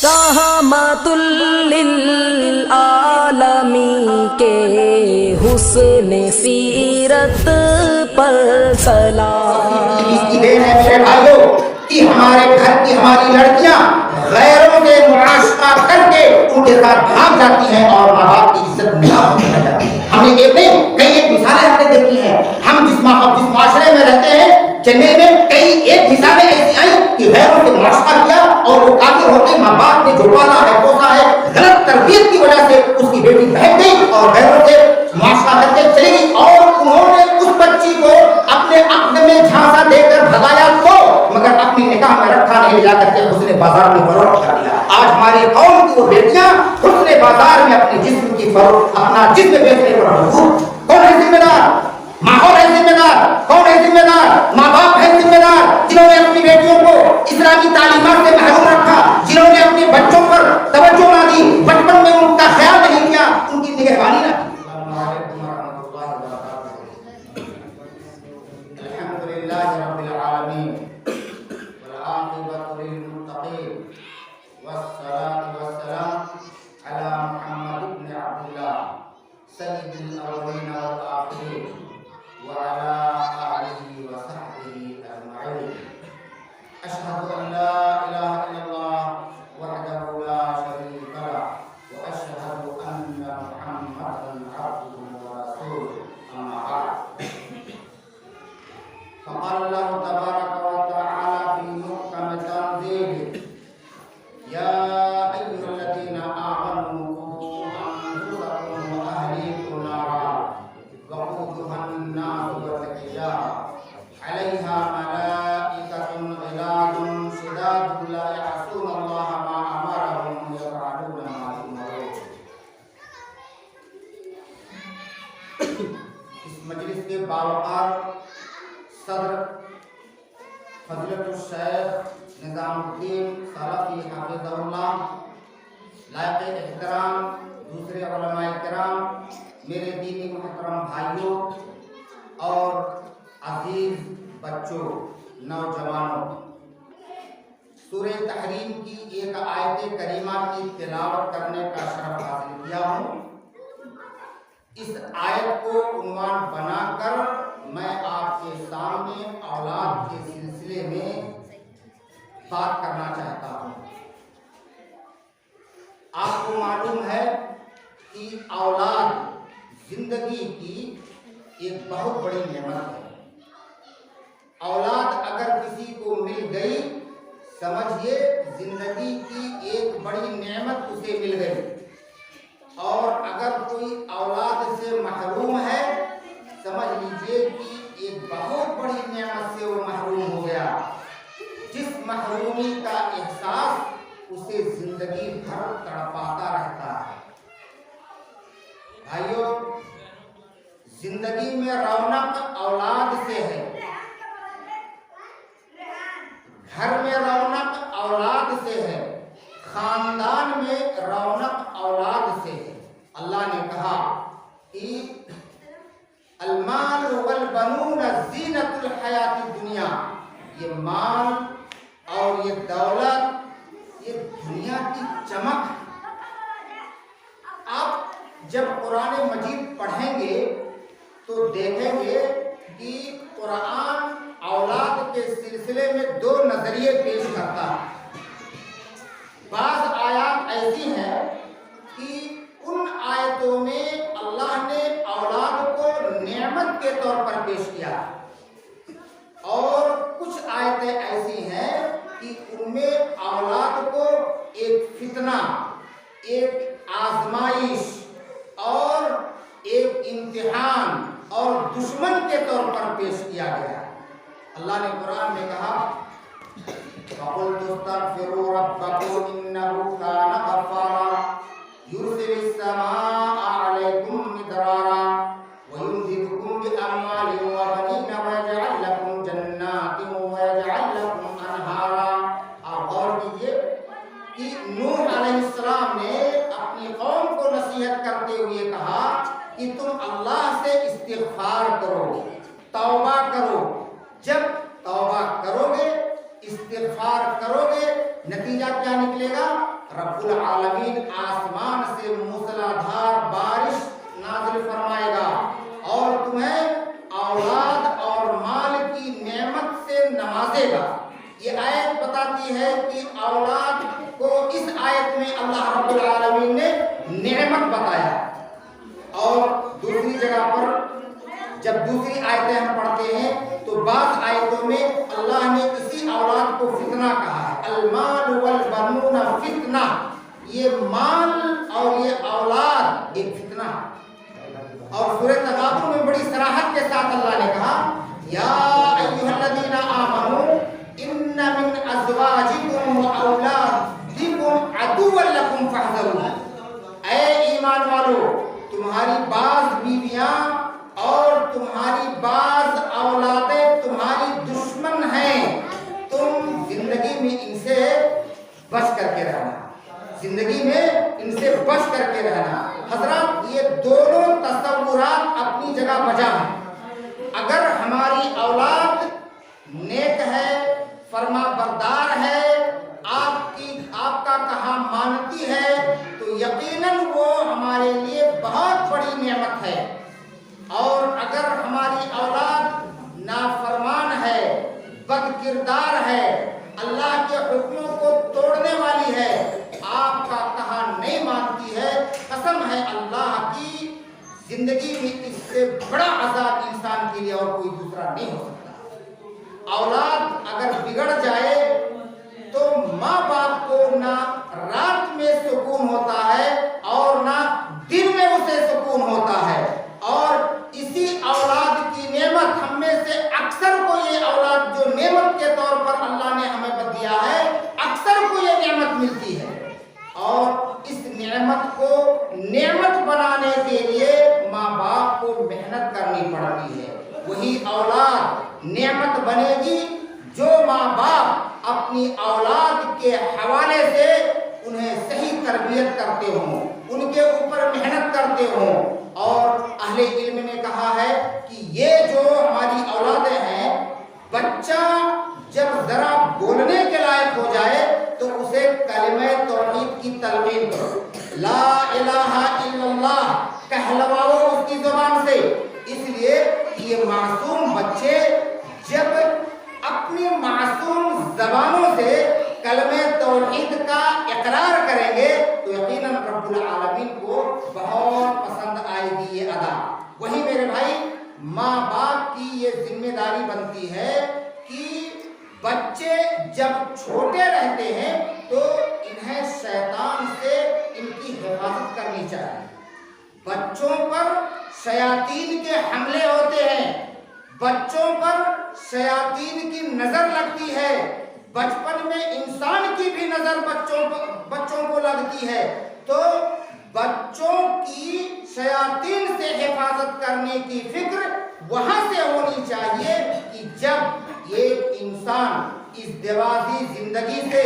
رحمت للعالمین کے حسن سیرت پر سلام۔ اس کی دین ہے میرے بھائیوں کہ ہمارے گھر کی ہماری لڑکیاں غیروں کے معاشقہ کر کے ان کے ساتھ بھاگ جاتی ہیں اور ماں باپ کی عزت نہیں ہوتی ہے۔ ہم نے دیکھتے ہیں کئی ایک مثالیں ہم نے دیکھی ہیں۔ ہم جس معاشرے میں رہتے ہیں چنئی میں کئی ایک مثالیں ایسی آئی کہ غیروں سے معاشقہ کیا اور وہ کافر ہوتے ماں باپ نے جو پالا ہے پوسا ہے غلط تربیت کی وجہ سے اس کی بیٹی بہک گئی اور غیروں سے معاشقہ کر کے چلی گئی اور انہوں نے اس بچی کو اپنے عقد میں جھانسا دے کر بھگایا تو مگر اپنی نکاح میں رکھا نہیں، لے جا کر کے حسن بازار میں فروخت کر دیا۔ آج ہماری قوم کی وہ بیٹیاں حسن بازار میں اپنے جسم کی فروخت، اپنا جسم بیچنے پر مجبور۔ کون ہے ذمہ دار؟ ماحول ہے ذمہ دار۔ کون ہے ذمہ دار؟ ماں باپ ہے ذمہ دار، جنہوں نے اپنی بیٹیوں کو اسلامی تعلیمات سے محروم رکھا، جنہوں نے اپنے بچوں پر توجہ نہ دی، بچپن میں ان کا خیال نہیں کیا، ان کی نگہبانی نہ کی۔ السلام علیکم ورحمۃ اللہ وبرکاتہ۔ الحمد للہ رب العالمین والعاقبۃ للمتقین والصلاة والسلام علی محمد بن عبد اللہ سید الاولین والآخرین وعلى آلہ وصحبہ اجمعین۔ اشہد ان لا الہ الا اللہ وحدہ لا شریک لہ واشہد ان محمدا عبدہ ورسولہ، اما بعد۔ فقال اللہ تبارک وتعالی فی محکم تنزیلہ یا ایھا الذین آمنوا قوا انفسکم واہلیکم نارا وقودها الناس والحجارة علیہا ملائکۃ غلاظ شداد لا یعصون اللہ ما امرهم ویفعلون ما یؤمرون۔ اس مجلس کے باوقار صدر فضیلت الشیخ نظام الدین سلفی حفظہ اللہ، لائق احترام دوسرے علماء کرام، میرے دینی محترم بھائیوں اور عزیز بچوں، نوجوانوں، سورہ تحریم کی ایک آیت کریمہ کی تلاوت کرنے کا شرف حاصل کیا ہوں۔ اس آیت کو عنوان بنا کر میں آپ کے سامنے اولاد کے سلسلے میں بات کرنا چاہتا ہوں۔ آپ کو معلوم ہے کہ اولاد زندگی کی ایک بہت بڑی نعمت ہے۔ اولاد اگر کسی کو مل گئی سمجھیے زندگی کی ایک بڑی نعمت اسے مل گئی، اور اگر کوئی اولاد سے محروم ہے سمجھ لیجیے کہ ایک بہت بڑی نعمت سے وہ محروم ہو گیا، جس محرومی کا احساس اسے زندگی بھر تڑپاتا رہتا ہے۔ بھائیو، زندگی میں رونق اولاد سے ہے، گھر میں رونق اولاد سے ہے، خاندان میں رونق اولاد سے ہے۔ اللہ نے کہا کہ المال والبنون زینت الحیات الدنیا، یہ مال اور یہ دولت یہ دنیا کی چمک ہے۔ آپ جب قرآن مجید پڑھیں گے تو دیکھیں گے کہ قرآن اولاد کے سلسلے میں دو نظریے پیش کرتا ہے۔ بعض آیات ایسی ہیں کہ ان آیتوں میں اللہ نے اولاد کو نعمت کے طور پر پیش کیا، اور کچھ آیتیں ایسی ہیں کہ ان میں اولاد کو ایک فتنہ، ایک آزمائش اور ایک امتحان اور دشمن کے طور پر پیش کیا گیا۔ اللہ نے قرآن میں کہا فَقُلْتُ اسْتَغْفِرُوا رَبَّكُمْ إِنَّهُ كَانَ غَفَّارًا يُرْسِلِ السَّمَاءَ عَلَيْكُمْ مِدْرَارًا وَيُمْدِدْكُمْ بِأَمْوَالٍ وَبَنِينَ وَيَجْعَلْ لَكُمْ جَنَّاتٍ وَيَجْعَلْ لَكُمْ أَنْهَارًا۔ آپ غور کیجئے کہ نوح علیہ السلام نے اپنی قوم کو نصیحت کرتے ہوئے کہا کہ تم اللہ سے استغفار کرو، توبہ کرو۔ جب توبہ کرو گے، استغفار کرو گے، نتیجہ नतीजा क्या निकलेगा? रब्बुल आलमीन आसमान से मूसलाधार बारिश नाजिल फरमाएगा और तुम्हें औलाद और माल की नेमत से नवाजेगा। ये आयत बताती है कि औलाद को इस आयत में अल्लाह रब्बुल आलमीन ने नेमत बताया। और दूसरी जगह पर जब दूसरी आयतें हम पढ़ते हैं तो बाज़ आयतों में अल्लाह ने इसी औलाद को फितना कहा है। अल-माल वल बनून फितना, ये माल और ये औलाद एक फितना है। और सूरह तगाबुन में बड़ी सराहत के साथ अल्लाह ने कहा, या अय्युहल्लज़ीना आमनू इन्ना मिन अज़वाजिकुम व औलादिकुम अदुव्वन लकुम फहज़रू। ऐ ईमान वालो, तुम्हारी बाज़ बीवियां और तुम्हारी बाज़ औलादें तुम्हारी दुश्मन हैं, तुम जिंदगी में इनसे बच करके रहना, जिंदगी में इनसे बच करके रहना। हजरत, ये दोनों तसव्वुरात अपनी जगह बजा हैं। अगर हमारी औलाद नेक है, फरमा बरदार है, आपका कहा मानती है, तो यकीनन वो हमारे लिए बहुत बड़ी नेमत है। और अगर हमारी औलाद नाफरमान है, बदकिरदार है, अल्लाह के हुक्मों को तोड़ने वाली है, आपका कहा नहीं मानती है, कसम है अल्लाह की, जिंदगी में इससे बड़ा अज़ाब इंसान के लिए और कोई दूसरा नहीं हो सकता। औलाद अगर बिगड़ जाए तो माँ बाप को ना रात में सुकून होता है और ना दिन में उसे सुकून होता है। और इसी औलाद की नेमत, हम में से अक्सर को ये औलाद जो नेमत के तौर पर अल्लाह ने हमें दिया है, अक्सर को ये नेमत मिलती है। और इस नेमत को नेमत बनाने के लिए माँ बाप को मेहनत करनी पड़ती है। वही औलाद नेमत बनेगी जो माँ बाप अपनी औलाद के हवाले से उन्हें सही तरबियत करते हों, उनके ऊपर मेहनत करते हों। और अहले इल्म ने कहा है कि ये जो हमारी औलादें हैं, बच्चा जब जरा बोलने के लायक हो जाए तो उसे कलिमे तौहीद की तलकीन करो, ला इलाहा इल्लल्लाह कहलवाओ उसकी जुबान से। इसलिए ये मासूम बच्चे जब अपनी मासूम ज़बानों से कलमे तौहीद का इकरार करेंगे तो यकीनन रब्बुल आलमीन को बहुत पसंद आएगी ये अदा। वही मेरे भाई, माँ बाप की ये जिम्मेदारी बनती है कि बच्चे जब छोटे रहते हैं तो इन्हें शैतान से इनकी हिफाजत करनी चाहिए। बच्चों पर शयातीन के हमले होते हैं, बच्चों पर शयातीन की नजर लगती है, बचपन में इंसान की भी नजर बच्चों को लगती है। तो बच्चों की शयातीन से हिफाजत करने की फिक्र वहां से होनी चाहिए कि जब एक इंसान इस दिवाजी जिंदगी से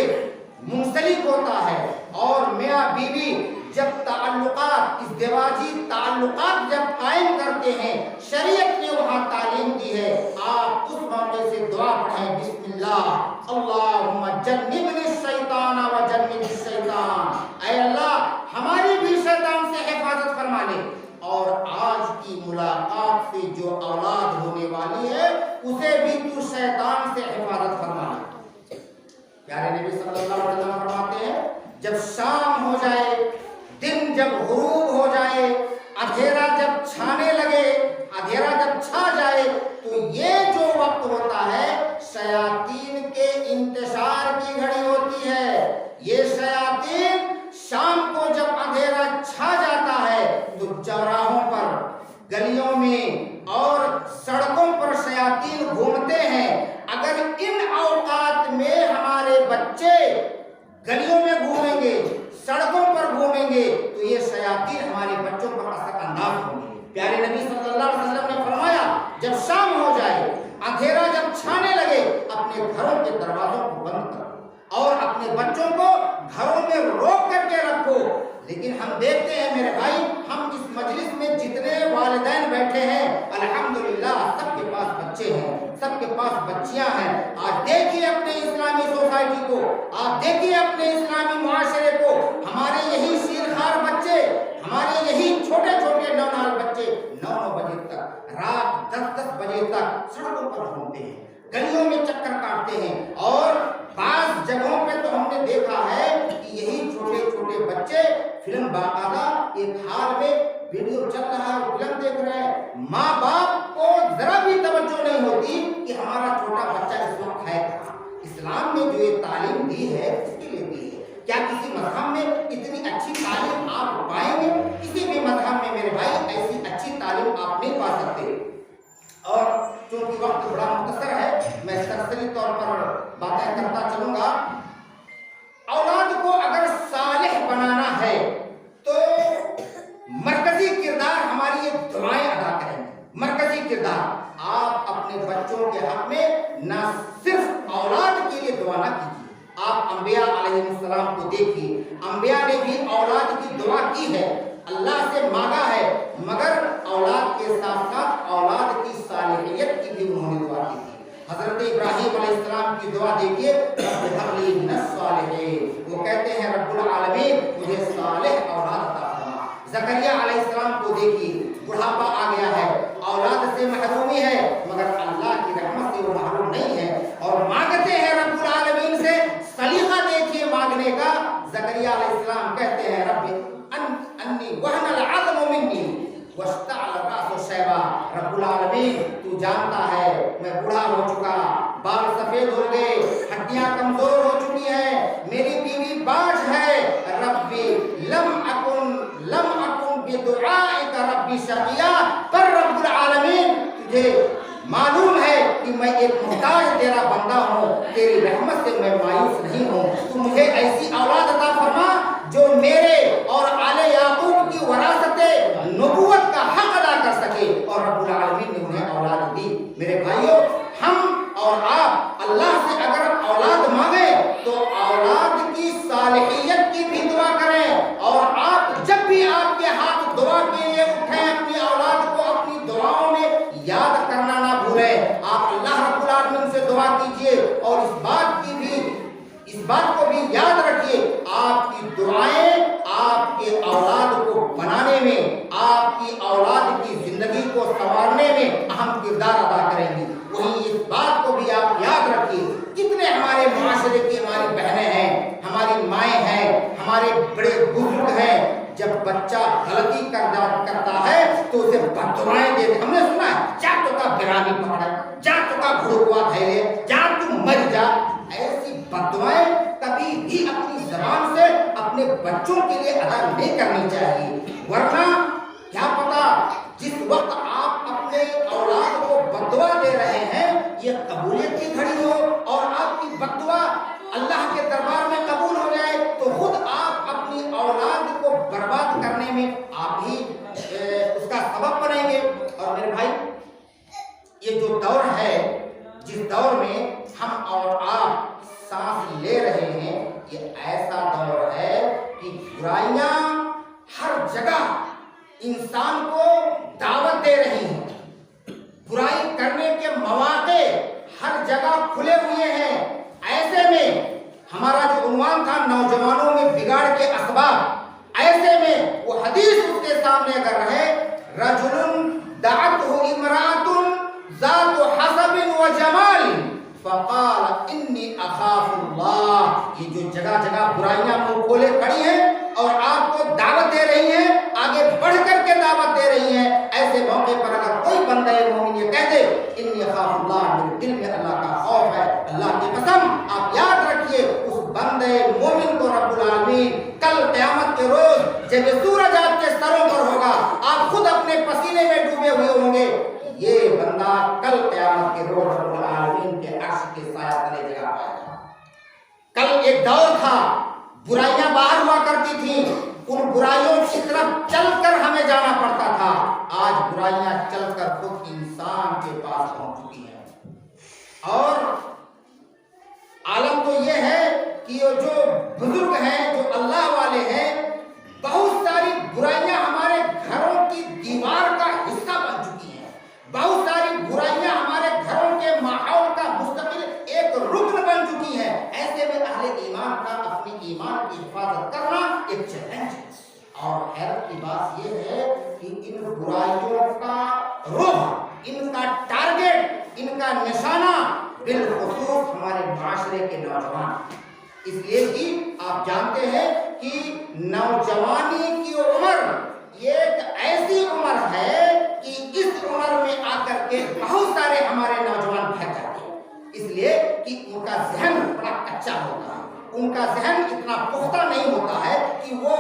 मुंसलिक होता है और मियाँ बीवी जब ताल्लुकात, इस दिवाजी ताल्लुकात जब कायम करते हैं, शरीयत ने वहाँ तालीम दी है। आप उस मौके से दुआ पढ़ें, बिस्मिल्लाह अल्लाहुम्मा जन्निबनी शैतान व जन्निबिश शैतान। ऐ अल्लाह, हमारी भी शैतान से हिफाजत फरमा ले। और आज की मुलाकात से जो औलाद होने वाली है उसे भी तू शैतान से हिफाजत फरमा ले। प्यारे नबी सल्लल्लाहु अलैहि वसल्लम फरमाते हैं, जब शाम हो जाए, दिन जब गुरूब हो जाए, अंधेरा जब छाने लगे, अंधेरा जब छा जाए, तो ये जो वक्त होता है शयातीन के इंतशार की घड़ी होती है। ये शयातीन शाम को जब अंधेरा छा जाता है तो चौराहों पर, गलियों में और सड़कों पर शयातीन घूमते हैं। अगर इन औकात में हमारे बच्चे गलियों में घूमेंगे, सड़कों पर घूमेंगे, तो ये शयातीन हमारे बच्चों पर असर अंदाज होंगे। प्यारे नबी सल्लल्लाहु अलैहि वसल्लम ने फरमाया, जब शाम हो जाए, अंधेरा जब छाने लगे, अपने घरों के दरवाजों को बंद करो और अपने बच्चों को घरों में रोक करके रखो। लेकिन हम देखते हैं मेरे भाई, हम इस मजलिस में जितने वालिदैन बैठे हैं, अल्हम्दुलिल्लाह सबके पास बच्चे हैं, सबके पास बच्चियां हैं। आज देखिए अपने इस्लामी सोसाइटी को, आप देखिए अपने بچے فلم باقاعدہ ایک حال میں ویڈیو چل رہا ہے اور فلم دیکھ رہے ہیں، ماں باپ کو ذرا بھی توجہ نہیں ہوتی کہ ہمارا چھوٹا بچہ اس وقت ہے۔ اسلام میں جو یہ تعلیم دی ہے اس کے لیے دی ہے۔ کیا کسی مذہب میں اتنی اچھی تعلیم آپ پائیں گے؟ کسی بھی مذہب میں میرے بھائی ایسی اچھی تعلیم آپ نہیں پا سکتے۔ اور چونکہ وقت بڑا مختصر ہے میں تفصیلی طور پر باتیں کرتا چلوں گا۔ اولاد کو اگر صالح بنانا ہے تو مرکزی کردار ہماری یہ دعائیں ادا کریں گے۔ مرکزی کردار آپ اپنے بچوں کے حق میں نہ صرف اولاد کے لیے دعا نہ کیجیے، آپ انبیاء علیہ السلام کو دیکھیے، انبیاء نے بھی اولاد کی دعا کی ہے، اللہ سے مانگا ہے، مگر اولاد کے ساتھ ساتھ اولاد کی صالحیت کی بھی انہوں نے دعا کی تھی۔ حضرت ابراہیم علیہ السلام کی دعا دیکھیے، رب ہب لی من الصالحین، وہ کہتے ہیں رب العالمین مجھے صالح اولاد عطا فرما۔ زکریا علیہ السلام کو دیکھیے، بڑھاپا آ گیا ہے، اولاد سے محرومی ہے، مگر اللہ کی رحمت سے وہ محروم نہیں ہے اور مانگتے ہیں رب العالمین سے۔ سلیقہ دیکھیے مانگنے کا، زکریا علیہ السلام کہتے ہیں رب انی وہن العظم منی واشتعل الراس شیبا، رب العالمین تو جانتا ہے میں بوڑھا ہو چکا، بال سفید ہو گئے، ہڈیاں کمزور ہو چکی ہیں، میری بیوی باج ہے، ربی لم اکن بدعائک ربی شقیا، پر رب العالمین تجھے معلوم ہے کہ میں ایک محتاج تیرا بندہ ہوں، تیری رحمت سے میں مایوس نہیں ہوں، تو مجھے ایسی اولاد عطا فرما جو میرے اور آل یعقوب کی وراثت نبوت کا حق ادا کر سکے، اور رب العالمین نے انہیں اولاد دی۔ میرے بھائیوں، ہم اور آپ اللہ سے اگر اولاد مانگیں تو اولاد کی صالحیت کی بھی دعا کریں، اور آپ جب بھی آپ کے ہاتھ دعا کے لیے اٹھیں اپنی اولاد کو اپنی دعاؤں میں یاد کرنا نہ بھولیں۔ آپ اللہ رب العالمین سے دعا کیجئے اور اس بات کو بھی یاد رکھیے، آپ کی دعائیں آپ کے اولاد کو بنانے میں، آپ کی اولاد کی زندگی کو سنوارنے میں اہم کردار ادا کریں گی۔ وہیں اس بات کو بھی آپ یاد رکھیے، کتنے ہمارے معاشرے کی ہماری بہنیں ہیں، ہماری مائیں ہیں، ہمارے بڑے بزرگ ہیں، جب بچہ غلطی کرتا ہے تو اسے بد دعائیں دیتے۔ ہم نے سنا ہے جا تو کا برانی پکڑا، جا تو کا گھڑوا دھیلے، جا تو مر جا۔ ایسی بد دعائیں کبھی بھی اپنی زبان سے اپنے بچوں کے لیے ادا نہیں کرنی چاہیے، ورنہ کیا پتا جس وقت آپ اپنے اولاد کو بد دعا دے رہے ہیں یہ قبولیت کی گھڑی ہو اور آپ کی بد دعا اللہ کے دربار میں قبول ہو جائے تو خود آپ اپنی اولاد کو برباد کرنے میں آپ ہی اس کا سبب بنیں گے۔ اور میرے بھائی، یہ جو دور ہے، جس دور میں ہم اور آپ سانس لے رہے ہیں، یہ ایسا دور ہے کہ برائیاں ہر جگہ انسان کو دعوت دے رہی ہیں، برائی کرنے کے مواقع ہر جگہ کھلے ہوئے ہیں۔ ایسے میں ہمارا جو عنوان تھا نوجوانوں میں بگاڑ کے اسباب، ایسے میں وہ حدیث اس کے سامنے اگر رہے، رجل دعته امرأة ذات حسب وجمال فقال انی اخاف اللہ۔ یہ جو جگہ جگہ برائیاں منہ کھولے کھڑی ہیں اور آپ کو دعوت دے رہی ہیں، آگے بڑھ کر کے دعوت دے رہی ہیں، ایسے موقع پر اگر کوئی بندہ مومن یہ کہہ دے انی اخاف اللہ، میرے دل میں اللہ کا خوف ہے، اللہ کی قسم آپ یاد رکھیے اس بندے مومن کو رب العالمین کل قیامت کے روز جب سورج آپ کے سروں پر ہوگا، آپ خود اپنے پسینے میں ڈوبے ہوئے ہوں گے، یہ بندہ کل قیامت کے روز رب العالمین کے عرش کے سایہ تلے جگہ پائے گا۔ کل ایک دور تھا برائیاں باہر ہوا کرتی تھیں، ان برائیوں کی طرف چل کر ہمیں جانا پڑتا تھا، آج برائیاں چل کر خود انسان کے پاس پہنچ چکی ہیں۔ اور عالم تو یہ ہے کہ یہ جو بزرگ ہیں، جو اللہ والے ہیں، بہت ساری برائیاں ہمارے گھروں کی دیوار کا حصہ بن چکی ہیں، بہت ساری برائیاں ہمارے گھروں کے ماحول کا مستقل ایک رکن بن چکی ہیں۔ ایسے میں اہل ایمان کا اپنی ایمان کی حفاظت کرنا ایک چیلنج ہے، اور حیرت کی بات یہ ہے کہ ان برائیوں کا رخ، ان کا ٹارگٹ، ان کا نشانہ بالخصوص ہمارے معاشرے کے نوجوان، اس لیے کہ آپ جانتے ہیں کہ नौजवानी की उम्र ये एक ऐसी उम्र है कि इस उम्र में आकर के बहुत सारे हमारे नौजवान भटक जाते हैं, इसलिए कि उनका जहन बड़ा कच्चा होता है, उनका जहन इतना पुख्ता नहीं होता है कि वो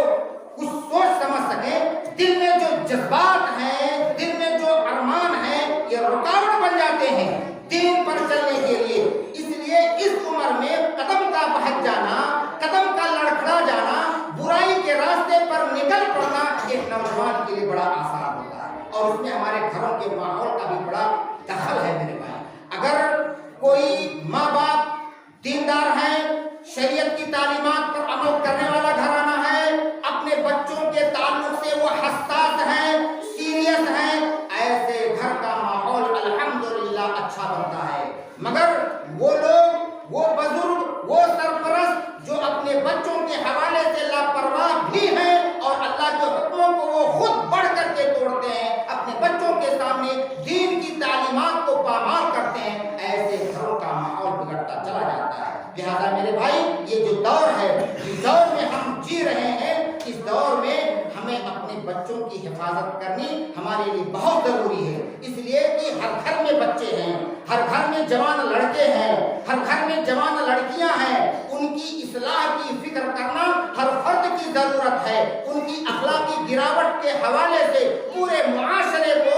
कुछ सोच समझ सके। दिल में जो जज्बात हैं, दिल में जो अरमान हैं, ये रुकावट बन जाते हैं दीन पर चलने के लिए। इसलिए इस उम्र में कदम का बहक जाना, कदम का लड़खड़ा जाना, बुराई के रास्ते पर निकल पड़ना एक नौजवान के लिए बड़ा आसान होता है, और उसमें हमारे घरों के माहौल का भी बड़ा दखल है मेरे भाई। अगर कोई माँ बाप दीनदार है, शरीयत की तालीमात पर अमल करने वाला घराना है, अपने बच्चों के ताल्लुक से वो हसास है, सीरियस है, ऐसे घर का माहौल अल्हम्दुलिल्लाह अच्छा बनता है। मगर वो लोग, वो बुजुर्ग, वो सरपरस्त जो अपने बच्चों के हवाले से लापरवाह भी हैं और अल्लाह के हुक्मों को वो खुद बढ़ करके तोड़ते हैं, अपने बच्चों के सामने दीन की तालीमात को पामाल करते हैं, ऐसे घरों का माहौल बिगड़ता चला जाता है। लिहाजा मेरे भाई, ये जो दौर है, इस दौर में हम जी रहे हैं, इस दौर में हमें अपने बच्चों की हिफाजत करनी हमारे लिए बहुत जरूरी है। इसलिए कि हर घर में बच्चे हैं, हर घर में जवान लड़के हैं, हर घर में जवान लड़कियां हैं, उनकी इस्लाह की फिक्र करना हर फर्द की जरूरत है। उनकी अखलाकी गिरावट के हवाले से पूरे मुआशरे को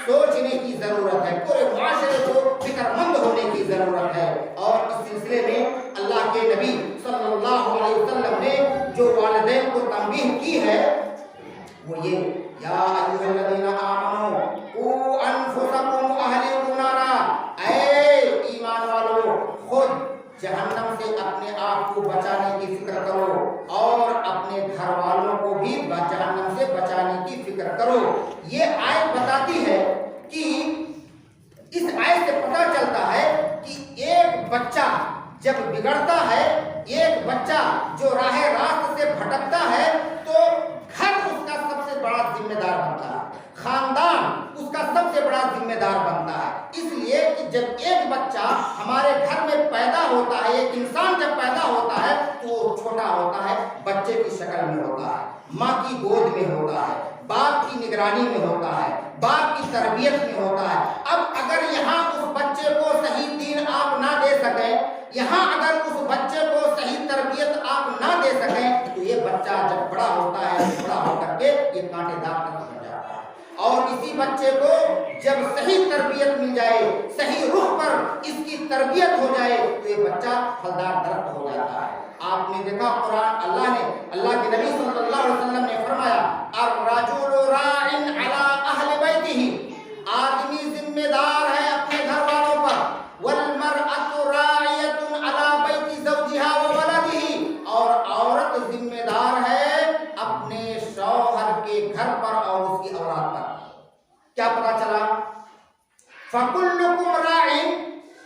सोचने की जरूरत है, पूरे मुआशरे को फिक्रमंद होने की जरूरत है। और इस सिलसिले में अल्लाह के नबी सल्लल्लाहु अलैहि वसल्लम ने जो वालिदैन को तंबीह की है वो ये, या अय्युहल्लज़ीना आमनू क़ू अनफुसकुम व अहलीकुम नारा, ऐ ईमान वालों, खुद जहन्नम से अपने आप को बचाने की फिक्र करो और अपने घर वालों को भी जहन्नम से बचाने की फिक्र करो। ये आयत बताती है कि इस आयत से पता चलता है कि एक बच्चा जब बिगड़ता है, एक बच्चा जो राह रास्त से भटकता है, तो घर उसका सबसे बड़ा जिम्मेदार बनता है, खानदान उसका सबसे बड़ा जिम्मेदार बनता है। इसलिए कि जब एक बच्चा हमारे घर में पैदा होता है, एक इंसान जब पैदा होता है तो वो छोटा होता है, बच्चे की शक्ल में होता है, माँ की गोद में होता है, बाप की निगरानी में होता है, बाप की तरबियत में होता है। अब अगर यहाँ उस बच्चे को सही दीन आप ना दे सकें, यहाँ अगर उस बच्चे को सही तरबियत आप ना दे सकें, तो ये बच्चा जब बड़ा होता है, बड़ा होकर के ये कांटेदार तक बन जाता है। और इसी बच्चे को जब सही तरबियत मिल जाए, सही रुख पर इसकी तरबियत हो जाए, तो ये बच्चा फलदार दरख्त हो जाता है। आपने देखा कुरान, अल्लाह के नबी सल्लल्लाहु अलैहि वसल्लम ने फरमाया, अर्रजुलु राइन अला अहलि बैतिही, आदमी जिम्मेदार है अपने घर वालों पर, वल मरअतु राइयतुन अला बैति ज़ौजिहा व वलदिही, और औरत जिम्मेदार है अपने शौहर के घर पर और उसकी औलाद पर। क्या पता चला? फकुल्लुकुम राइन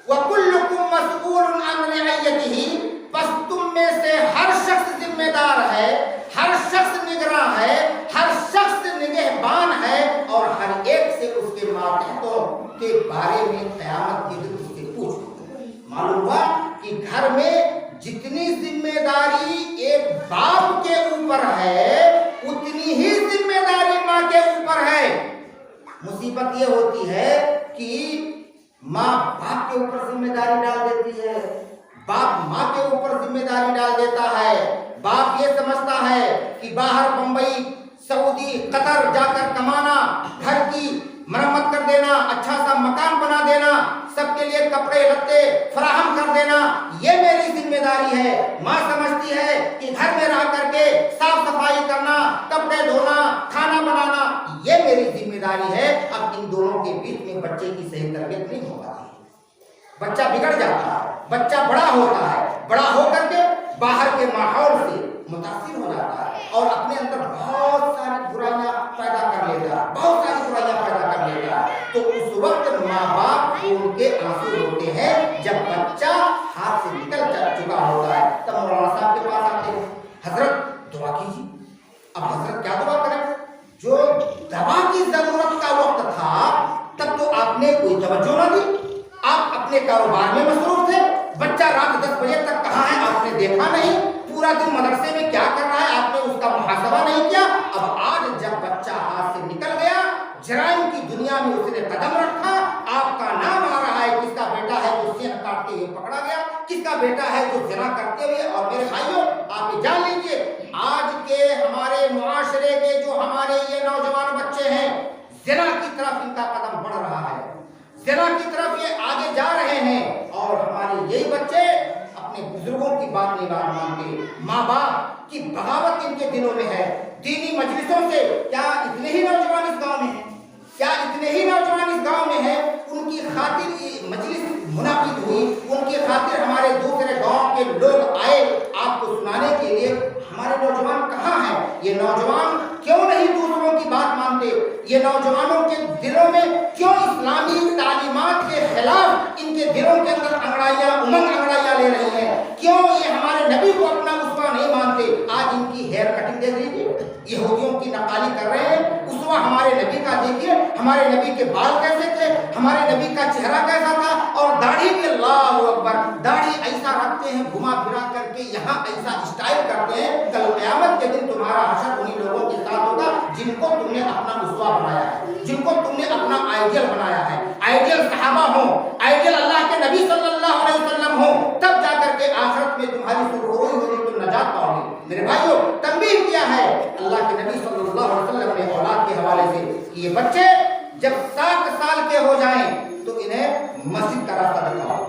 व कुल्लुकुम मसऊलुन अन रिअयतिही, बस तुम में से हर शख्स जिम्मेदार है, हर शख्स निगरां है, हर शख्स निगहबान है, और हर एक से उसके मातहतों के बारे में क़यामत के दिन उससे पूछो। मालूम हुआ कि घर में जितनी जिम्मेदारी एक बाप के ऊपर है, उतनी ही जिम्मेदारी माँ के ऊपर है। मुसीबत ये होती है कि माँ बाप के ऊपर जिम्मेदारी डाल देती है, बाप माँ के ऊपर जिम्मेदारी डाल देता है। बाप ये समझता है कि बाहर बंबई, सऊदी, कतर जाकर कमाना, घर की मरम्मत कर देना, अच्छा सा मकान बना देना, सबके लिए कपड़े लत्ते फराहम कर देना, ये मेरी जिम्मेदारी है। माँ समझती है कि घर में रह करके साफ सफाई करना, कपड़े धोना, खाना बनाना, ये मेरी जिम्मेदारी है। अब इन दोनों के बीच में बच्चे की सही तरबियत नहीं हो पाती, बच्चा बिगड़ जाता है, बच्चा बड़ा होता है, बड़ा होकर के बाहर के माहौल से मुतासिर हो जाता है और अपने अंदर बहुत सारी बुराइयां पैदा कर लेता है, बहुत सारी बुराइयां पैदा कर लेता है। तो उस वक्त माँ बाप उनके आंसू रोते हैं जब बच्चा हाथ से निकल चुका होता है। तब मौलाना साहब के पास आते हैं, हजरत दुआ कीजिए। अब हजरत क्या दुआ करें? जो दवा की जरूरत का वक्त था तब तो आपने कोई तवज्जो ना दी, आप अपने कारोबार में मसरूफ थे, बच्चा रात 10 बजे तक कहाँ है आपने देखा नहीं, पूरा दिन मदरसे में क्या कर रहा है आपने उसका بچہ ہے جو زنا کرتے ہوئے. اور میرے بھائیوں آپ یہ جان لیجئے آج کے ہمارے معاشرے کے جو ہمارے یہ نوجوان بچے ہیں زنا کی طرف ان کا قدم بڑھ رہا ہے, زنا کی طرف یہ آگے جا رہے ہیں. اور ہمارے یہی بچے اپنے بزرگوں کی بات نہیں مانتے, ماں باپ کی بغاوت ان کے دلوں میں ہے. دینی مجلسوں سے کیا اتنے ہی نوجوان اس گاؤں میں ہیں, کیا اتنے ہی نوجوان اس گاؤں میں ہیں؟ ان کی خاطر مجلس منعقد ہوئی, ان کی خاطر ہمارے دوسرے گاؤں کے لوگ آئے آپ کو سنانے کے لیے. ہمارے نوجوان کہاں ہیں؟ یہ نوجوان کیوں نہیں دوسروں کی بات مانتے؟ یہ نوجوانوں کے دلوں میں کیوں اسلامی تعلیمات کے خلاف ان کے دلوں کے اندر انگڑائیاں لے رہی ہیں؟ کیوں یہ ہمارے نبی کو اپنا اسوہ نہیں مانتے؟ آج ان کی ہیئر کٹنگ دیکھ لیجیے, یہودیوں کی نقالی کر رہے ہیں. اسوہ ہمارے نبی کا دیکھیے, ہمارے نبی کے بال کیسے تھے, ہمارے نبی کا چہرہ کیسا تھا, اور داڑھی بھی اللہ اکبر, داڑھی ایسا رکھتے ہیں گھما پھرا کر کے, یہاں ایسا اسٹائل کرتے ہیں. کل قیامت کے دن تمہارا حشر انہی لوگوں کے ساتھ ہوگا جن کو تم نے اپنا اسوہ بنایا ہے, جن کو تم نے اپنا آئیڈیل بنایا ہے. آئیڈیل صحابہ ہوں, آئیڈیل اللہ کے نبی صلی اللہ علیہ وسلم ہوں, تب جا کر کے آخرت میں تمہاری سرخروئی ہوگی, تم نجات پاؤ گے. میرے بھائیوں تنبیہ کیا ہے اللہ کے نبی صلی اللہ علیہ وسلم نے اولاد کے حوالے سے کہ یہ بچے جب 7 سال کے ہو جائیں تو انہیں مسجد کا راستہ دکھاؤ.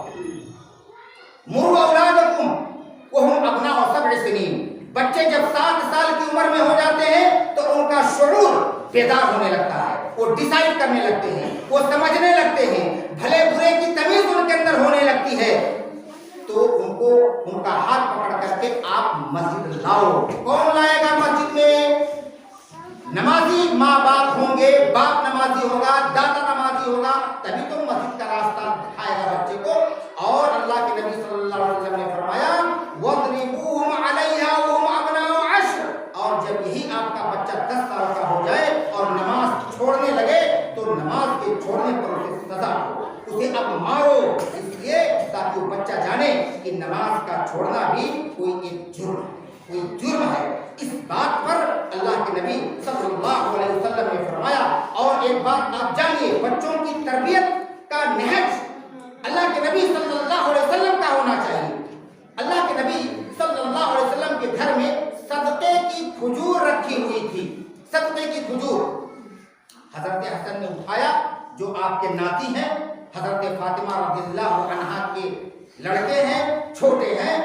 مروا اولادکم وہم ابناء 7 سنین. بچے جب 7 سال کی عمر میں ہو جاتے ہیں تو ان کا شعور بیدار ہونے لگتا ہے, وہ ڈیسائیڈ کرنے لگتے ہیں, وہ سمجھنے لگتے ہیں, بھلے برے کی تمیز ان کے اندر ہونے لگتی ہے. تو ان کا ہاتھ پکڑ کر کے آپ مسجد لاؤ. کون لائے گا مسجد میں؟ نمازی ماں باپ ہوں گے, باپ نمازی ہوگا, دادا نمازی ہوگا, تبھی تو مسجد کا راستہ دکھائے گا بچے کو. اور اللہ کے نبی صلی اللہ علیہ وسلم نے فرمایا وَاضْرِبُوهُمْ عَلَيْهَا وَهُمْ أَبْنَاءُ 10. اور جب یہی آپ کا بچہ 10 سال کا ہو جائے اور نماز چھوڑنے لگے تو نماز کے چھوڑنے پر اسے سزا دو, اسے اب مارو, اس لیے تاکہ وہ بچہ جانے کہ نماز کا چھوڑنا بھی کوئی ایک جرم ہے. اس بات پر اللہ کے نبی صلی اللہ علیہ وسلم نے فرمایا. اور ایک بات آپ جانیے, بچوں کی تربیت کا نہج اللہ کے نبی صلی اللہ علیہ وسلم کا ہونا چاہیے. اللہ کے نبی صلی اللہ علیہ وسلم کے گھر میں صدقے کی کھجور رکھی ہوئی تھی, صدقے کی کھجور. حضرت حسن نے اٹھایا, جو آپ کے ناتی ہیں, حضرت فاطمہ رضی اللہ عنہا کے لڑکے ہیں, چھوٹے ہیں,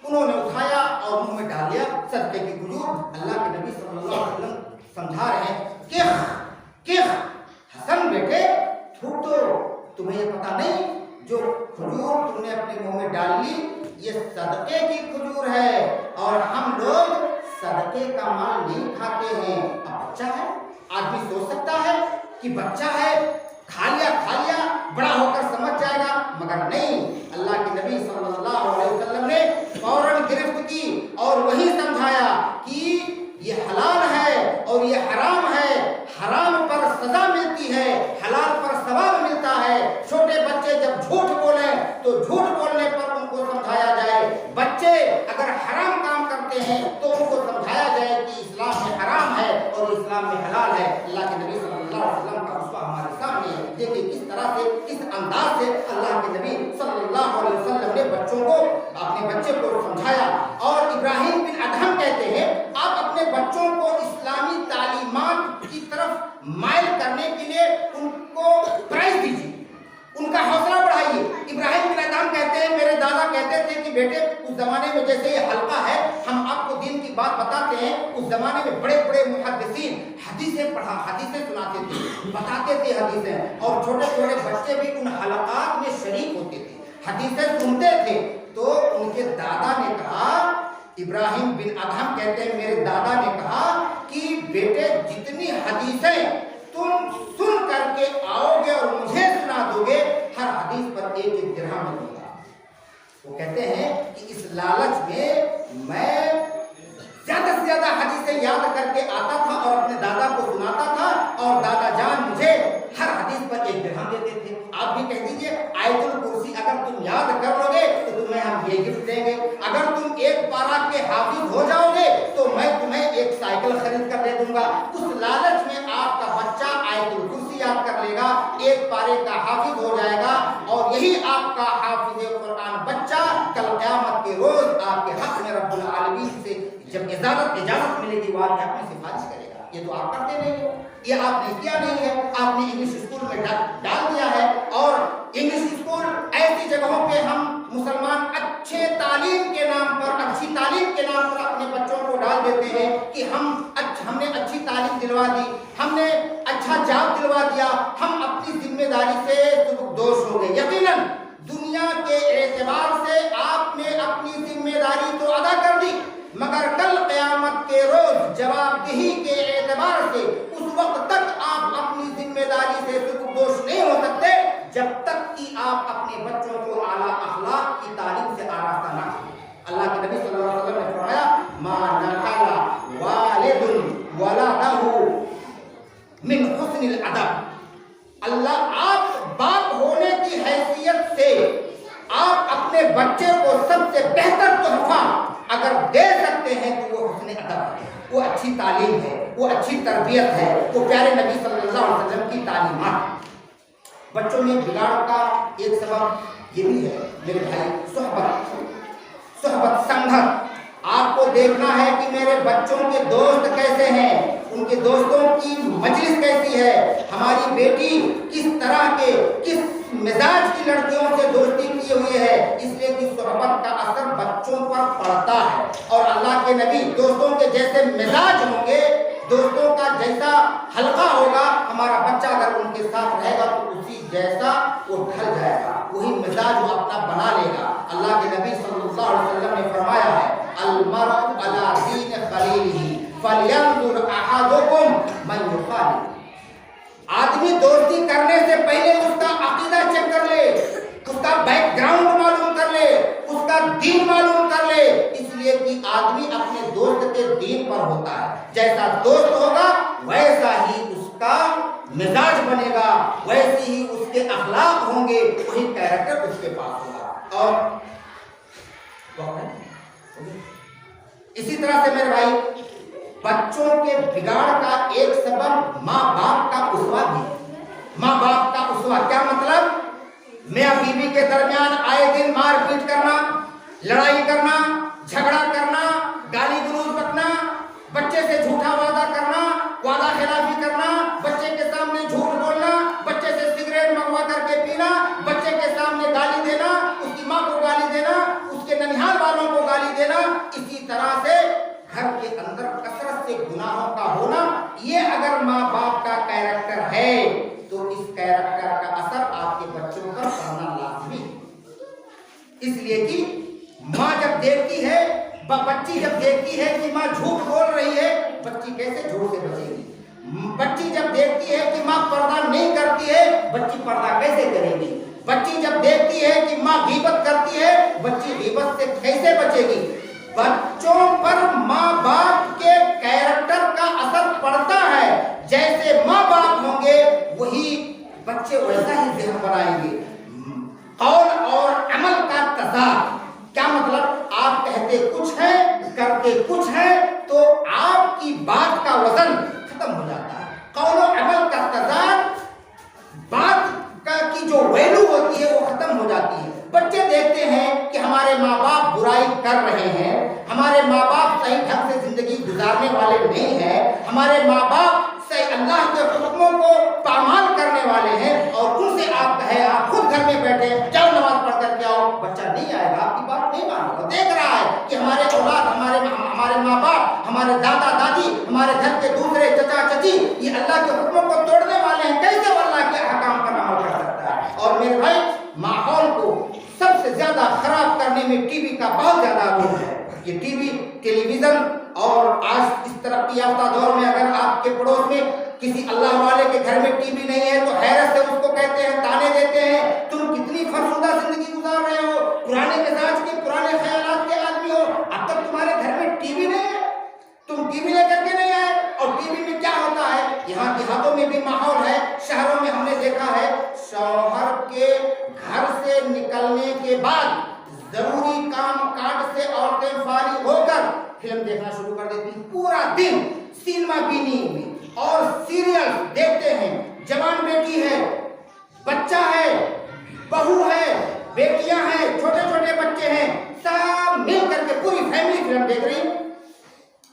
انہوں نے اٹھایا اور منہ میں ڈال دیا صدقے کی کھجور. اللہ کے نبی صلی اللہ علیہ وسلم سمجھا رہے ہیں کہ حسن بیٹے تھوک دو, تمہیں یہ پتا نہیں جو کھجور تم نے اپنے منہ میں ڈال لی یہ صدقے کی کھجور ہے, اور ہم لوگ صدقے کا مال نہیں کھاتے ہیں. اب بچہ ہے, آدمی سوچ سکتا ہے کہ بچہ ہے, کھا لیا بڑا ہو کر سمجھ جائے گا, مگر نہیں. اللہ کے نبی صلی اللہ علیہ وسلم نے فوراً گرفت کی اور وہی سمجھایا کہ یہ حلال ہے اور یہ حرام ہے, حرام پر سزا ملتی ہے, حلال پر ثواب ملتا ہے. چھوٹے بچے جب جھوٹ بولیں تو جھوٹ بولنے پر ان کو سمجھایا جائے. بچے اگر حرام کام کرتے ہیں تو ان کو سمجھایا جائے کہ اسلام میں حرام ہے اور اسلام میں حلال ہے. اللہ کے نبی صلی اللہ علیہ وسلم کا اسوہ ہمارے سامنے ہے. دیکھیں کس طرح سے, کس انداز سے اللہ کے نبی صلی اللہ علیہ وسلم نے بچوں کو, اپنے بچے کو سمجھایا. اور ابراہیم بن ادہم کہتے ہیں آپ اپنے بچوں کو اسلامی تعلیمات کی طرف مائل کرنے کے لیے ان کو پرائز دیجیے, ان کا حوصلہ بڑھائیے. ابراہیم بن ادہم کہتے ہیں میرے دادا کہتے تھے کہ بیٹے اس زمانے میں جیسے یہ حلقہ ہے ہم آپ کو دین کی بات بتاتے ہیں, اس زمانے میں بڑے بڑے محدثین حدیثیں سناتے تھے, بتاتے تھے حدیثیں, اور چھوٹے چھوٹے بچے بھی ان حلقات میں شریک ہوتے تھے, حدیثیں سنتے تھے. تو ان کے دادا نے کہا, ابراہیم بن ادہم کہتے ہیں میرے دادا نے کہا کہ بیٹے جتنی حدیثیں تم سن کر کے آؤ گے اور مجھے سنا دو گے, ہر حدیث پر 1 درہم دوں گا. وہ کہتے ہیں کہ اس لالچ میں زیادہ سے زیادہ حدیثیں یاد کر کے آتا تھا اور اپنے دادا کو سناتا تھا, اور دادا جان مجھے ہر حدیث پر 1 درہم دیتے تھے. آپ بھی کہہ دیجئے آیت الکرسی اگر تم یاد کر لو گے تو تمہیں ہم یہ گفٹ دیں گے, اگر تم 1 پارہ کے حافظ ہو جاؤ گے تو میں تمہیں 1 سائیکل خرید کر دے دوں گا. اس لالچ میں آپ کا بچہ آیت الکرسی یاد کر لے گا, 1 پارے کا حافظ ہو جائے گا, اور یہی آپ کا حافظ قرآن بچہ کل قیامت इजाजत मिलेगी वो आपके हक में सिफारिश करेगा। ये तो आप करते नहीं हो, ये आपने किया नहीं है। आपने इंग्लिश स्कूल में डाल दिया है, और इंग्लिश स्कूल ऐसी जगहों पे हम मुसलमान अच्छे तालीम के नाम पर, अच्छी तालीम के नाम पर अपने बच्चों को डाल देते हैं कि हमने अच्छी तालीम दिलवा दी, हमने अच्छा जॉब दिलवा दिया, हम अपनी जिम्मेदारी से सुबकदोश हो गए। यकीनन दुनिया के एतबार से आपने अपनी जिम्मेदारी तो अदा कर दी, मगर कल क़यामत के रोज जवाबदेही के एतबार से उस वक्त तक आप अपनी जिम्मेदारी से सुबकदोश नहीं हो सकते जब तक कि आप अपने बच्चों को आला अखलाक की तालीम से आरास्ता ना करें। अल्लाह के नबी सल्लल्लाहु अलैहि वसल्लम ने फरमाया, मा नकाला वालिदुन वलदहु मिन हुस्निल अदब। अल्लाह, आप बाप होने की हैसियत से आप अपने बच्चे को सबसे बेहतर तोहफा अगर दे सकते हैं तो वो हुस्न अदब है, वो अच्छी तालीम है, वो अच्छी तरबियत है, वो प्यारे नबी सल्लल्लाहु अलैहि वसल्लम की तालीमात। बच्चों में बिगाड़ का एक सबब ये भी है मेरे भाई, सोहबत संगत। आपको देखना है कि मेरे बच्चों के दोस्त कैसे हैं, उनके दोस्तों की मजलिस कैसी है, हमारी बेटी किस तरह के, किस मिजाज की लड़कियों से दोस्ती की हुई है, इसलिए कि सोहबत का असर बच्चों पर पड़ता है। और अल्लाह के नबी दोस्तों के जैसे मिजाज होंगे, दोस्तों का जैसा हल्का होगा, हमारा बच्चा अगर उनके साथ रहेगा तो उसी जैसा वो ढल जाएगा, वही मिजाज वो अपना बना लेगा। अल्लाह के नबी सल्लल्लाहु अलैहि वसल्लम ने फरमाया है, अल-मरअु अला दीन खलीलिही फलयंजुर अहदुकुम मन युखालिल। आदमी दोस्ती करने से पहले उसका अकीदा चेक कर ले, उसका बैकग्राउंड मालूम कर ले, उसका दीन मालूम कर ले, इसलिए कि आदमी अपने दोस्त के दीन पर होता है। जैसा दोस्त होगा वैसा ही उसका मिजाज बनेगा, वैसे ही उसके अखलाक होंगे, वही कैरेक्टर उसके पास होगा। और इसी तरह से मेरे भाई, बच्चों के बिगाड़ का एक सबब माँ बाप का उसवा भी। माँ बाप का उसवा क्या मतलब? मियां बीवी के दरमियान आए दिन मारपीट करना, लड़ाई करना, झगड़ा करना, गाली गलौज बकना, बच्चे से झूठा वादा करना, वादा खिलाफी करना, बच्चे के सामने झूठ बोलना, बच्चे से सिगरेट मंगवा करके पीना, बच्चे के सामने गाली देना, उसकी माँ को गाली देना, उसके ननिहाल वालों को गाली देना। इसी तरह से घर के अंदर कसरत से गुनाहों का होना, ये अगर माँ बाप का कैरेक्टर है तो इस कैरेक्टर का असर आपके बच्चों पर पड़ना लाजमी। इसलिए कि माँ जब देखती है, बच्ची जब देखती है कि माँ झूठ बोल रही है, बच्ची कैसे झूठ से बचेगी? बच्ची जब देखती है कि माँ पर्दा नहीं करती है, बच्ची पर्दा कैसे करेगी? बच्ची जब देखती है कि माँ गीबत करती है, बच्ची गीबत से कैसे बचेगी? बच्चों पर माँ बाप के कैरेक्टर का असर पड़ता है। जैसे माँ बाप होंगे वही बच्चे वैसा ही ज़हन बनाएंगे। कौल और अमल का तज़ाद क्या मतलब? आप कहते कुछ है, करते कुछ है, तो आपकी बात का वजन खत्म हो जाता है। कौल और अमल का तज़ाद, बात की जो वैल्यू होती है वो खत्म हो जाती है। बच्चे देखते हैं कि हमारे माँ बाप बुराई कर रहे हैं, हमारे माँ बाप सही ढंग से जिंदगी गुजारने वाले नहीं हैं, हमारे माँ बाप सही अल्लाह के हुक्मों को पामाल करने वाले हैं, और उनसे आप कहे आप खुद घर में बैठे जाओ नमाज पढ़ करके आओ, बच्चा नहीं आएगा, आपकी बात नहीं मानेगा। देख रहा है कि हमारे औलाद, हमारे माँ बाप, हमारे दादा दादी, हमारे घर के दूसरे चचा चची ये अल्लाह के हुक्मों को तोड़ने वाले हैं, कैसे वो अल्लाह के अहकाम पर अमल कर सकता है? और मेरे भाई, माहौल को सबसे ज्यादा खराब करने में टीवी का बहुत ज्यादा रोल है। ये टीवी, टेलीविजन, और आज इस तरक्की याफ्ता दौर में अगर आपके पड़ोस में किसी अल्लाह वाले के घर में टीवी नहीं है तो हैरत से उसको कहते हैं, ताने देते हैं, तुम कितनी फरसुदा जिंदगी गुजार रहे हो, पुराने मिजाज के, पुराने ख्यालात के आदमी हो, अब तक तुम्हारे घर में टीवी नहीं है, तुम टीवी लेकर के नहीं आए। और टीवी में क्या होता है? यहाँ देहातों में भी माहौल है, शहरों में हमने देखा है, शौहर के घर से निकलने के बाद जरूरी काम काज से औरतें फारिग होकर फिल्म देखना शुरू कर देती हैं। पूरा दिन सिनेमा बीनी में और सीरियल देखते हैं। जवान बेटी है, बच्चा है, बहू है, बेटियां हैं, छोटे छोटे बच्चे हैं, सब मिल करके पूरी फैमिली फिल्म देख रही है।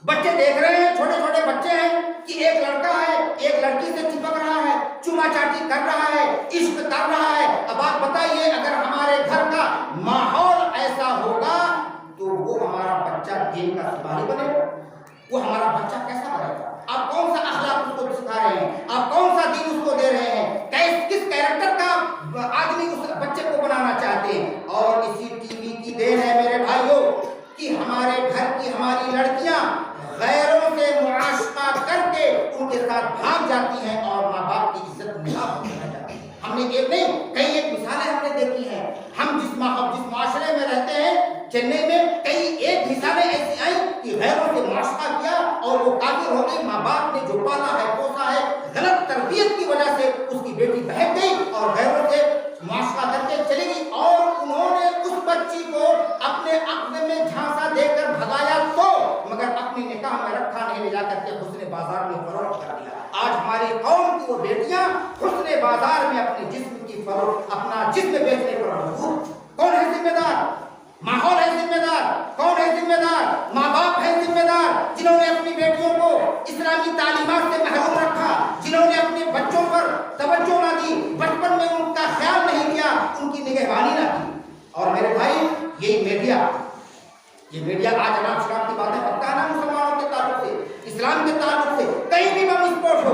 बच्चे देख रहे हैं, छोटे छोटे बच्चे हैं कि एक लड़का है एक लड़की से चिपक रहा है, चुमा चाटी कर रहा है, इश्क कर रहा है। अब आप बताइए, अगर हमारे घर का माहौल ऐसा होगा तो वो हमारा बच्चा दीन का सिपाही बनेगा? वो हमारा बच्चा कैसा बनेगा? आप कौन सा अखलाक उसको सिखा रहे हैं? आप कौन सा दीन उसको दे रहे हैं? किस कैरेक्टर का आदमी उस बच्चे को बनाना चाहते हैं? और इसी टीवी की देन है मेरे भाइयों कि हमारे घर की हमारी लड़कियां गैरों से मुआशरा करके उनके साथ भाग जाती हैं और माँ बाप की इज्जत निकाह करना चाहती हैं। हमने एक नहीं कई एक मिसालें हमने देखी हैं। हम जिस माशरे में रहते हैं चेन्नई में, कई एक मिसालें ऐसी आई कि गैरों से मुआशरा किया और वो काफिर हो गई। माँ बाप ने जो पाला है पोसा है गलत तरबियत की वजह से उसकी बेटी बहक गई और गैरों से मुआशरा करके चली गई और उन्होंने उस बच्ची को अपने अक़्द में झांसा देकर भगाया तो मगर अपनी निकाह में रखा नहीं, ले जाकर के हुस्ने बाजार में फरोख्त कर दिया। आज हमारी कौम की वो बेटियां हुस्ने बाजार में अपने जिस्म की फरोख्त, अपना जिस्म बेचने पर मजबूर। कौन है जिम्मेदार? माहौल है जिम्मेदार। कौन है जिम्मेदार? माँ बाप है जिम्मेदार, जिन्होंने अपनी बेटियों को इस्लामी तालीमात से महरूम रखा, जिन्होंने अपने बच्चों पर तवज्जो ना दी, बचपन में उनका ख्याल नहीं किया, उनकी निगहबानी ना की। और मेरे भाई ये मीडिया आज अनाप शनाप की बातें करता है ना मुसलमानों के ताल्लुक से, इस्लाम के ताल्लुक से। कहीं भी बम विस्फोट हो,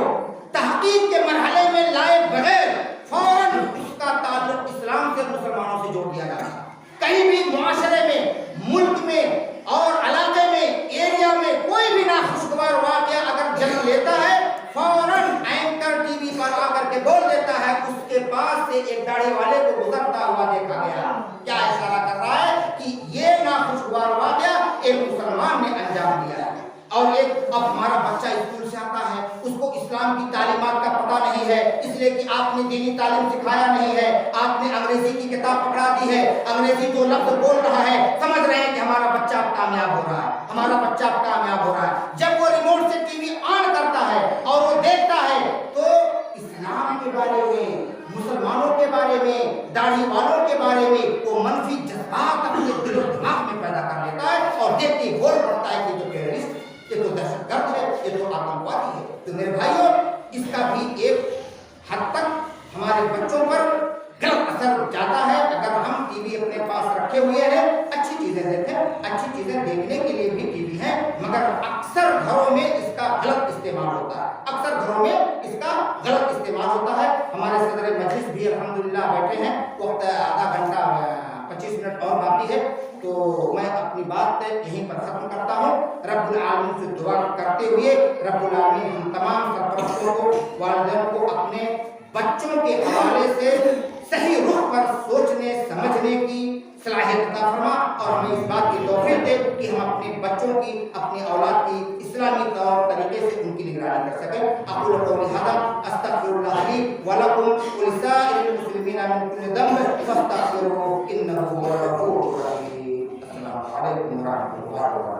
तहकीक के मरहले में लाए बगैर फौरन उसका ताल्लुक इस्लाम से मुसलमानों से जोड़ दिया जाता है। कहीं भी मुआशरे में, मुल्क में और इलाके में, एरिया में कोई भी नाखुशगवार वाक़या अगर जन्म लेता है, फौरन एंकर टीवी पर आकर के बोल देता है उसके पास से एक दाढ़ी वाले को गुजरता हुआ देखा गया। क्या इशारा कर रहा है कि ये नाखुशगवार वाक़या एक मुसलमान ने अंजाम दिया है। और एक अब हमारा बच्चा स्कूल से आता है, उसको इस्लाम की तालीमात का पता नहीं है, इसलिए कि आपने दीनी तालीम सिखाया नहीं है, आपने अंग्रेजी की किताब पकड़ा दी है, अंग्रेजी जो लफ्ज बोल रहा है समझ रहे हैं कि हमारा बच्चा कामयाब हो रहा है, हमारा बच्चा कामयाब हो रहा है। जब वो रिमोट से टीवी ऑन करता है और वो देखता है तो इस्लाम के बारे में, मुसलमानों के बारे में, दाढ़ी वालों के बारे में वो मनफी जज्बात अपने दिल और दिमाग में पैदा कर लेता है और देखते ही बोल पड़ता है कि जो टेररिस्ट, ये तो दहशतगर्द है, ये तो आतंकवादी है। तो मेरे भाइयों, इसका भी एक हद तक हमारे बच्चों पर गलत असर जाता है। अगर हम टीवी अपने पास रखे हुए हैं, अच्छी चीजें देखें, अच्छी चीजें देखने के लिए भी टीवी है, मगर अक्सर घरों में इसका गलत इस्तेमाल होता है, अक्सर घरों में इसका गलत इस्तेमाल होता है। हमारे सदर मजलिस भी अल्हम्दुलिल्लाह बैठे हैं, वक्त आधा घंटा 25 मिनट और बाकी है, तो मैं अपनी बात यहीं पर खत्म करता हूँ। रब्बुल आलमीन से दुआ करते हुए रब्बुल आलमीन हम तमाम सरपरस्तों को, वालिदैन को अपने बच्चों के हवाले से सही रुख पर सोचने समझने की सलाहियत अता फरमा और हमें इस बात की तौफीक दे कि हम अपने बच्चों की, अपनी औलाद की इस्लामी तौर तरीके से उनकी निगरानी कर सकें। अक़ूलु क़ौली हाज़ा अस्तग़फ़िरुल्लाह ली व लकुम व लिसाइरिल मुस्लिमीना मिन कुल्लि ज़ंब फस्तग़फ़िरूहु इन्नहु हुवल गफ़ूरुर रहीम। अस्सलामु अलैकुम व रहमतुल्लाहि व बरकातुहू।